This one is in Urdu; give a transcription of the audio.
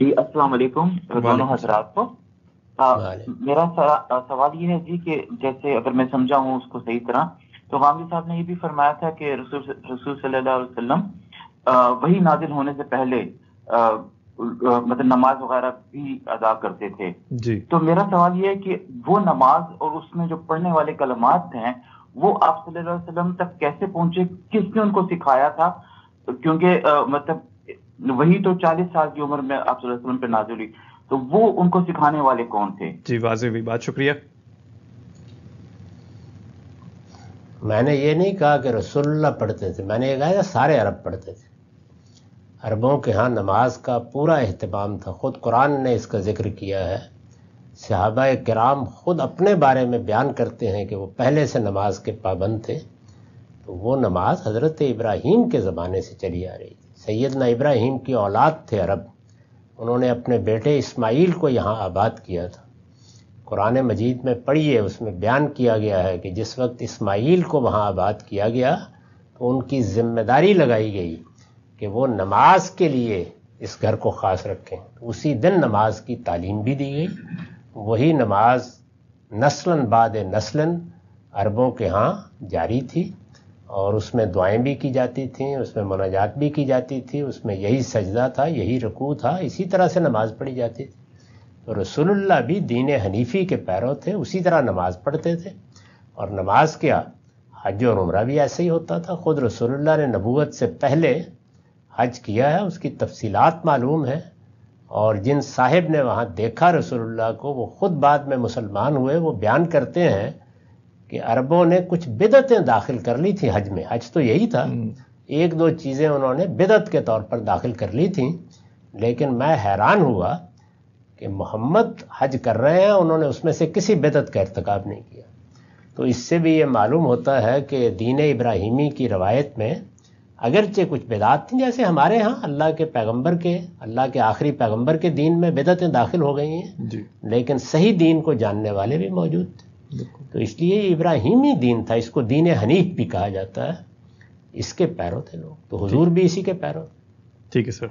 جی السلام علیکم دونوں حضرات کو۔ میرا سوال یہ ہے جی کہ جیسے اگر میں سمجھا ہوں اس کو صحیح طرح، تو غامدی صاحب نے یہ بھی فرمایا تھا کہ رسول صلی اللہ علیہ وسلم وہی نازل ہونے سے پہلے مطلب نماز وغیرہ بھی ادا کرتے تھے جی۔ تو میرا سوال یہ ہے کہ وہ نماز اور اس میں جو پڑھنے والے کلمات ہیں وہ آپ صلی اللہ علیہ وسلم تک کیسے پہنچے، کس نے ان کو سکھایا تھا؟ کیونکہ مطلب وہی تو 40 سال کی عمر میں آپ صلی اللہ علیہ وسلم پہ نازل ہوئی، تو وہ ان کو سکھانے والے کون تھے؟ جی واضح ہوئی بات، شکریہ۔ میں نے یہ نہیں کہا کہ رسول اللہ پڑھتے تھے، میں نے یہ کہا تھا سارے عرب پڑھتے تھے۔ عربوں کے ہاں نماز کا پورا اہتمام تھا، خود قرآن نے اس کا ذکر کیا ہے۔ صحابہ کرام خود اپنے بارے میں بیان کرتے ہیں کہ وہ پہلے سے نماز کے پابند تھے، تو وہ نماز حضرت ابراہیم کے زمانے سے چلی آ رہی تھی۔ سیدنا ابراہیم کی اولاد تھے عرب، انہوں نے اپنے بیٹے اسماعیل کو یہاں آباد کیا تھا۔ قرآن مجید میں پڑھیے، اس میں بیان کیا گیا ہے کہ جس وقت اسماعیل کو وہاں آباد کیا گیا تو ان کی ذمہ داری لگائی گئی کہ وہ نماز کے لیے اس گھر کو خاص رکھیں۔ اسی دن نماز کی تعلیم بھی دی گئی، وہی نماز نسلاً بعد نسلاً عربوں کے ہاں جاری تھی، اور اس میں دعائیں بھی کی جاتی تھیں، اس میں مناجات بھی کی جاتی تھی، اس میں یہی سجدہ تھا، یہی رکوع تھا، اسی طرح سے نماز پڑھی جاتی تھی۔ تو رسول اللہ بھی دین حنیفی کے پیرو تھے، اسی طرح نماز پڑھتے تھے۔ اور نماز کیا، حج اور عمرہ بھی ایسے ہی ہوتا تھا۔ خود رسول اللہ نے نبوت سے پہلے حج کیا ہے، اس کی تفصیلات معلوم ہیں، اور جن صاحب نے وہاں دیکھا رسول اللہ کو، وہ خود بعد میں مسلمان ہوئے، وہ بیان کرتے ہیں کہ عربوں نے کچھ بدعتیں داخل کر لی تھیں حج میں۔ حج تو یہی تھا، ایک دو چیزیں انہوں نے بدعت کے طور پر داخل کر لی تھیں، لیکن میں حیران ہوا کہ محمد حج کر رہے ہیں، انہوں نے اس میں سے کسی بدعت کا ارتکاب نہیں کیا۔ تو اس سے بھی یہ معلوم ہوتا ہے کہ دین ابراہیمی کی روایت میں اگرچہ کچھ بدعات تھیں، جیسے ہمارے ہاں اللہ کے آخری پیغمبر کے دین میں بدعتیں داخل ہو گئی ہیں جی، لیکن صحیح دین کو جاننے والے بھی موجود تھے۔ تو اس لیے یہ ابراہیمی دین تھا، اس کو دین حنیف بھی کہا جاتا ہے، اس کے پیرو تھے لوگ، تو حضور بھی اسی کے پیرو۔ ٹھیک ہے سر۔